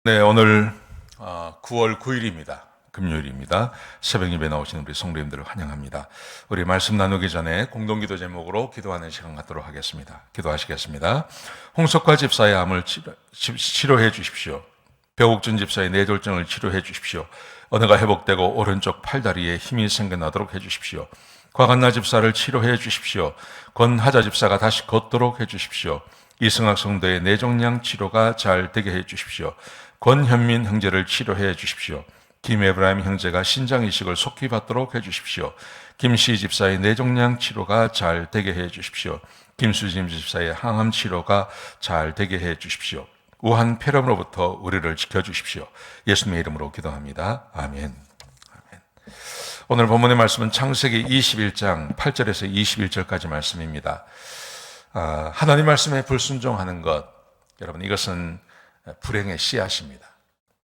네, 오늘 9월 9일입니다. 금요일입니다. 새벽 예배 나오시는 우리 성도님들을 환영합니다. 우리 말씀 나누기 전에 공동기도 제목으로 기도하는 시간 갖도록 하겠습니다. 기도하시겠습니다. 홍석화 집사의 암을 치료해 주십시오. 벽옥준 집사의 뇌졸중을 치료해 주십시오. 언어가 회복되고 오른쪽 팔다리에 힘이 생겨나도록 해 주십시오. 곽한나 집사를 치료해 주십시오. 권하자 집사가 다시 걷도록 해 주십시오. 이승학 성도의 뇌종양 치료가 잘 되게 해 주십시오. 권현민 형제를 치료해 주십시오. 김에브라임 형제가 신장 이식을 속히 받도록 해 주십시오. 김씨 집사의 뇌종양 치료가 잘 되게 해 주십시오. 김수진 집사의 항암 치료가 잘 되게 해 주십시오. 우한 폐렴으로부터 우리를 지켜 주십시오. 예수님의 이름으로 기도합니다. 아멘. 오늘 본문의 말씀은 창세기 21장 8절에서 21절까지 말씀입니다. 하나님 말씀에 불순종하는 것, 여러분 이것은 불행의 씨앗입니다.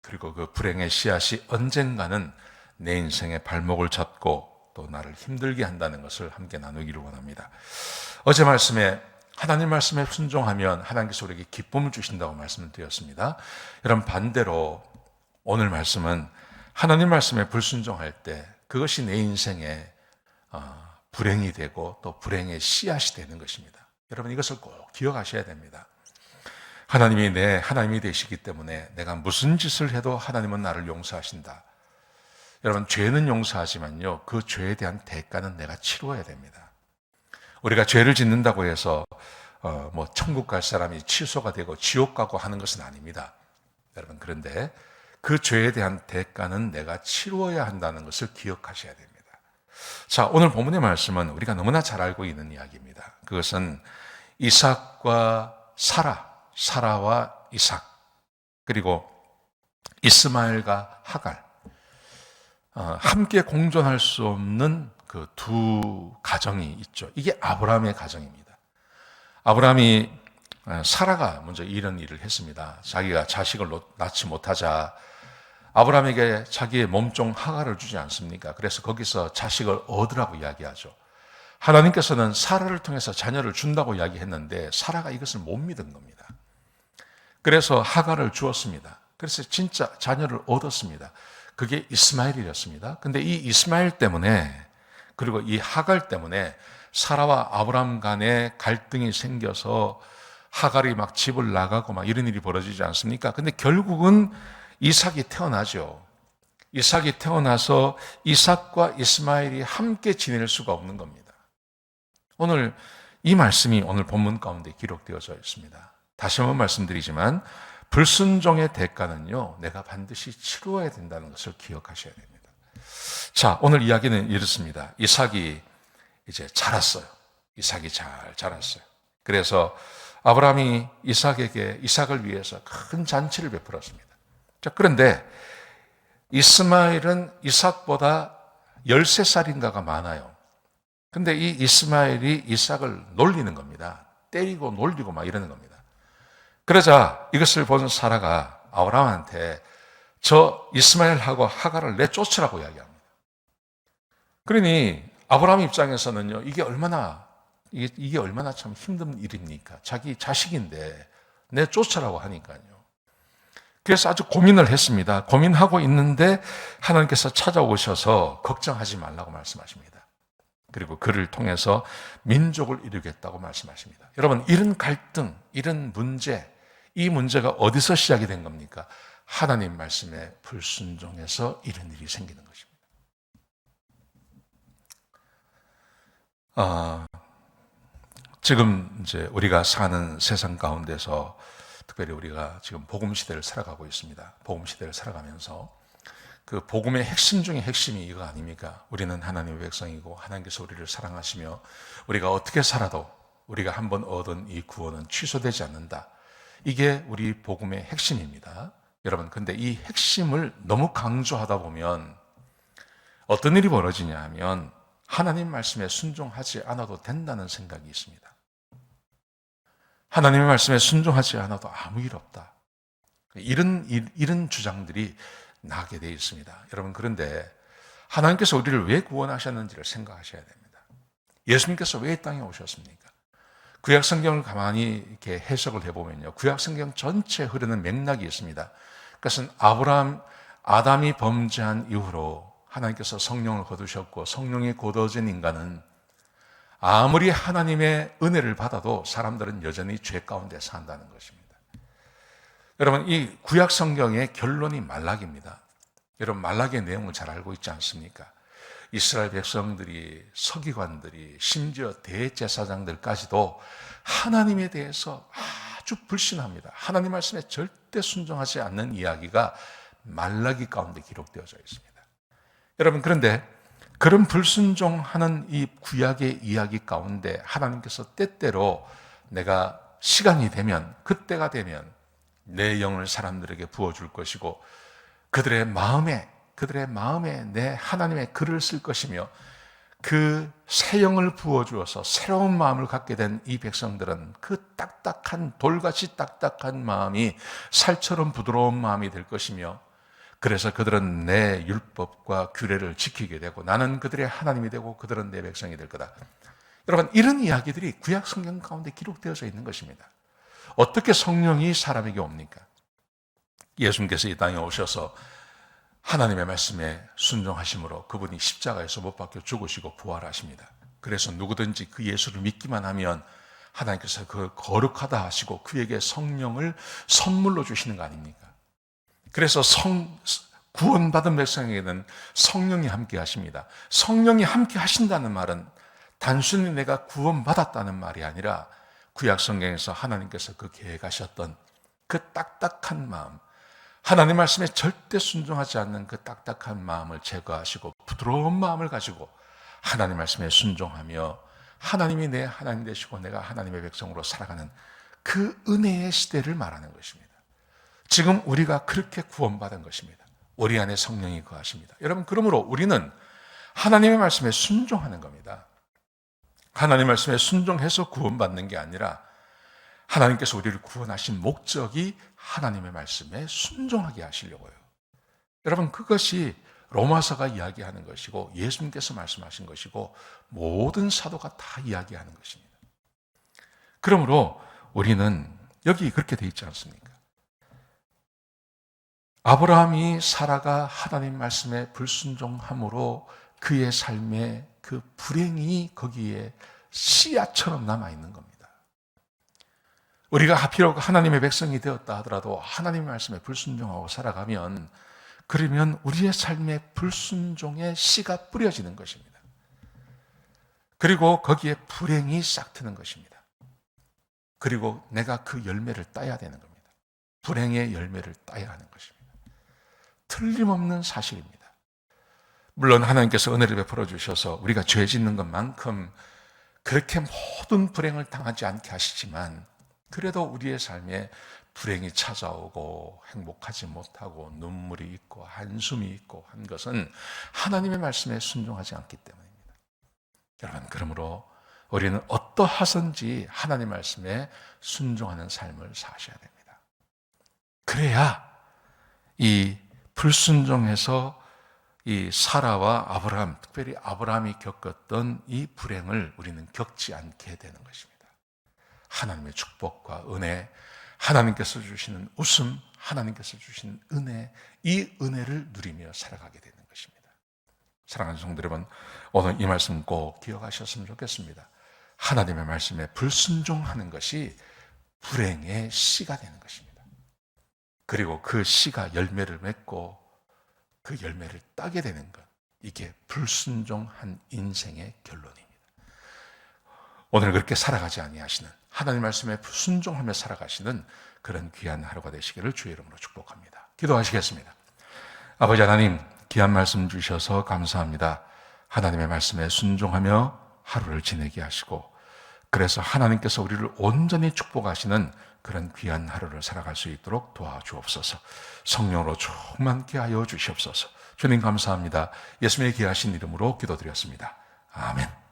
그리고 그 불행의 씨앗이 언젠가는 내 인생의 발목을 잡고 또 나를 힘들게 한다는 것을 함께 나누기를 원합니다. 어제 말씀에 하나님 말씀에 순종하면 하나님께서 우리에게 기쁨을 주신다고 말씀을 드렸습니다. 여러분 반대로 오늘 말씀은 하나님 말씀에 불순종할 때 그것이 내 인생의 불행이 되고 또 불행의 씨앗이 되는 것입니다. 여러분 이것을 꼭 기억하셔야 됩니다. 하나님이 내 하나님이 되시기 때문에 내가 무슨 짓을 해도 하나님은 나를 용서하신다. 여러분 죄는 용서하지만요 그 죄에 대한 대가는 내가 치러야 됩니다. 우리가 죄를 짓는다고 해서 천국 갈 사람이 취소가 되고 지옥 가고 하는 것은 아닙니다. 여러분 그런데 그 죄에 대한 대가는 내가 치루어야 한다는 것을 기억하셔야 됩니다. 자, 오늘 본문의 말씀은 우리가 너무나 잘 알고 있는 이야기입니다. 그것은 이삭과 사라와 이삭, 그리고 이스마엘과 하갈, 함께 공존할 수 없는 그 두 가정이 있죠. 이게 아브라함의 가정입니다. 아브라함이 사라가 먼저 이런 일을 했습니다. 자기가 자식을 낳지 못하자 아브라함에게 자기의 몸종 하갈을 주지 않습니까? 그래서 거기서 자식을 얻으라고 이야기하죠. 하나님께서는 사라를 통해서 자녀를 준다고 이야기했는데 사라가 이것을 못 믿은 겁니다. 그래서 하갈을 주었습니다. 그래서 진짜 자녀를 얻었습니다. 그게 이스마엘이었습니다. 근데 이 이스마엘 때문에 그리고 이 하갈 때문에 사라와 아브라함 간에 갈등이 생겨서 하갈이 막 집을 나가고 막 이런 일이 벌어지지 않습니까? 근데 결국은 이삭이 태어나죠. 이삭이 태어나서 이삭과 이스마엘이 함께 지낼 수가 없는 겁니다. 오늘 이 말씀이 오늘 본문 가운데 기록되어져 있습니다. 다시 한번 말씀드리지만 불순종의 대가는요 내가 반드시 치루어야 된다는 것을 기억하셔야 됩니다. 자, 오늘 이야기는 이렇습니다. 이삭이 이제 자랐어요. 이삭이 잘 자랐어요. 그래서 아브라함이 이삭을 위해서 큰 잔치를 베풀었습니다. 자, 그런데 이스마엘은 이삭보다 13살인가가 많아요. 근데 이 이스마엘이 이삭을 놀리는 겁니다. 때리고 놀리고 막 이러는 겁니다. 그러자 이것을 본 사라가 아브라함한테 저 이스마엘하고 하갈을 내쫓으라고 이야기합니다. 그러니 아브라함 입장에서는요, 이게 얼마나 참 힘든 일입니까? 자기 자식인데 내쫓으라고 하니까요. 그래서 아주 고민을 했습니다. 고민하고 있는데 하나님께서 찾아오셔서 걱정하지 말라고 말씀하십니다. 그리고 그를 통해서 민족을 이루겠다고 말씀하십니다. 여러분, 이런 갈등, 이런 문제, 이 문제가 어디서 시작이 된 겁니까? 하나님 말씀에 불순종해서 이런 일이 생기는 것입니다. 지금 이제 우리가 사는 세상 가운데서 특별히 우리가 지금 복음 시대를 살아가고 있습니다. 복음 시대를 살아가면서 그 복음의 핵심 중에 핵심이 이거 아닙니까? 우리는 하나님의 백성이고 하나님께서 우리를 사랑하시며 우리가 어떻게 살아도 우리가 한번 얻은 이 구원은 취소되지 않는다. 이게 우리 복음의 핵심입니다. 여러분, 근데 이 핵심을 너무 강조하다 보면 어떤 일이 벌어지냐 하면 하나님 말씀에 순종하지 않아도 된다는 생각이 있습니다. 하나님의 말씀에 순종하지 않아도 아무 일 없다. 이런 주장들이 나게 되어 있습니다. 여러분, 그런데 하나님께서 우리를 왜 구원하셨는지를 생각하셔야 됩니다. 예수님께서 왜 이 땅에 오셨습니까? 구약 성경을 가만히 이렇게 해석을 해보면요, 구약 성경 전체에 흐르는 맥락이 있습니다. 그것은 아담이 범죄한 이후로 하나님께서 성령을 거두셨고 성령이 거두어진 인간은 아무리 하나님의 은혜를 받아도 사람들은 여전히 죄 가운데 산다는 것입니다. 여러분, 이 구약 성경의 결론이 말락입니다. 여러분, 말락의 내용을 잘 알고 있지 않습니까? 이스라엘 백성들이, 서기관들이, 심지어 대제사장들까지도 하나님에 대해서 아주 불신합니다. 하나님 말씀에 절대 순종하지 않는 이야기가 말라기 가운데 기록되어져 있습니다. 여러분, 그런데 그런 불순종하는 이 구약의 이야기 가운데 하나님께서 때때로 내가 시간이 되면, 그때가 되면 내 영을 사람들에게 부어줄 것이고 그들의 마음에 내 하나님의 글을 쓸 것이며 그 새 영을 부어주어서 새로운 마음을 갖게 된 이 백성들은 그 딱딱한, 돌같이 딱딱한 마음이 살처럼 부드러운 마음이 될 것이며, 그래서 그들은 내 율법과 규례를 지키게 되고 나는 그들의 하나님이 되고 그들은 내 백성이 될 거다. 여러분, 이런 이야기들이 구약 성경 가운데 기록되어져 있는 것입니다. 어떻게 성령이 사람에게 옵니까? 예수님께서 이 땅에 오셔서 하나님의 말씀에 순종하심으로 그분이 십자가에서 못 박혀 죽으시고 부활하십니다. 그래서 누구든지 그 예수를 믿기만 하면 하나님께서 그 거룩하다 하시고 그에게 성령을 선물로 주시는 거 아닙니까? 그래서 구원받은 백성에게는 성령이 함께 하십니다. 성령이 함께 하신다는 말은 단순히 내가 구원받았다는 말이 아니라 구약 성경에서 하나님께서 그 계획하셨던 그 딱딱한 마음, 하나님 말씀에 절대 순종하지 않는 그 딱딱한 마음을 제거하시고 부드러운 마음을 가지고 하나님 말씀에 순종하며 하나님이 내 하나님 되시고 내가 하나님의 백성으로 살아가는 그 은혜의 시대를 말하는 것입니다. 지금 우리가 그렇게 구원받은 것입니다. 우리 안에 성령이 거하십니다. 여러분, 그러므로 우리는 하나님의 말씀에 순종하는 겁니다. 하나님 말씀에 순종해서 구원받는 게 아니라 하나님께서 우리를 구원하신 목적이 하나님의 말씀에 순종하게 하시려고요. 여러분, 그것이 로마서가 이야기하는 것이고 예수님께서 말씀하신 것이고 모든 사도가 다 이야기하는 것입니다. 그러므로 우리는 여기 그렇게 돼 있지 않습니까? 아브라함이 사라가 하나님 말씀에 불순종함으로 그의 삶에 그 불행이 거기에 씨앗처럼 남아있는 겁니다. 우리가 비록 하나님의 백성이 되었다 하더라도 하나님의 말씀에 불순종하고 살아가면, 그러면 우리의 삶에 불순종의 씨가 뿌려지는 것입니다. 그리고 거기에 불행이 싹트는 것입니다. 그리고 내가 그 열매를 따야 되는 겁니다. 불행의 열매를 따야 하는 것입니다. 틀림없는 사실입니다. 물론 하나님께서 은혜를 베풀어 주셔서 우리가 죄 짓는 것만큼 그렇게 모든 불행을 당하지 않게 하시지만, 그래도 우리의 삶에 불행이 찾아오고 행복하지 못하고 눈물이 있고 한숨이 있고 한 것은 하나님의 말씀에 순종하지 않기 때문입니다. 여러분, 그러므로 우리는 어떠하든지 하나님 말씀에 순종하는 삶을 사셔야 됩니다. 그래야 이 불순종해서 이 사라와 아브라함, 특별히 아브라함이 겪었던 이 불행을 우리는 겪지 않게 되는 것입니다. 하나님의 축복과 은혜, 하나님께서 주시는 웃음, 하나님께서 주시는 은혜, 이 은혜를 누리며 살아가게 되는 것입니다. 사랑하는 성도 여러분, 오늘 이 말씀 꼭 기억하셨으면 좋겠습니다. 하나님의 말씀에 불순종하는 것이 불행의 씨가 되는 것입니다. 그리고 그 씨가 열매를 맺고 그 열매를 따게 되는 것, 이게 불순종한 인생의 결론입니다. 오늘 그렇게 살아가지 아니하시는, 하나님 말씀에 순종하며 살아가시는 그런 귀한 하루가 되시기를 주의 이름으로 축복합니다. 기도하시겠습니다. 아버지 하나님, 귀한 말씀 주셔서 감사합니다. 하나님의 말씀에 순종하며 하루를 지내게 하시고, 그래서 하나님께서 우리를 온전히 축복하시는 그런 귀한 하루를 살아갈 수 있도록 도와주옵소서. 성령으로 충만케 하여 주시옵소서. 주님 감사합니다. 예수님의 귀하신 이름으로 기도드렸습니다. 아멘.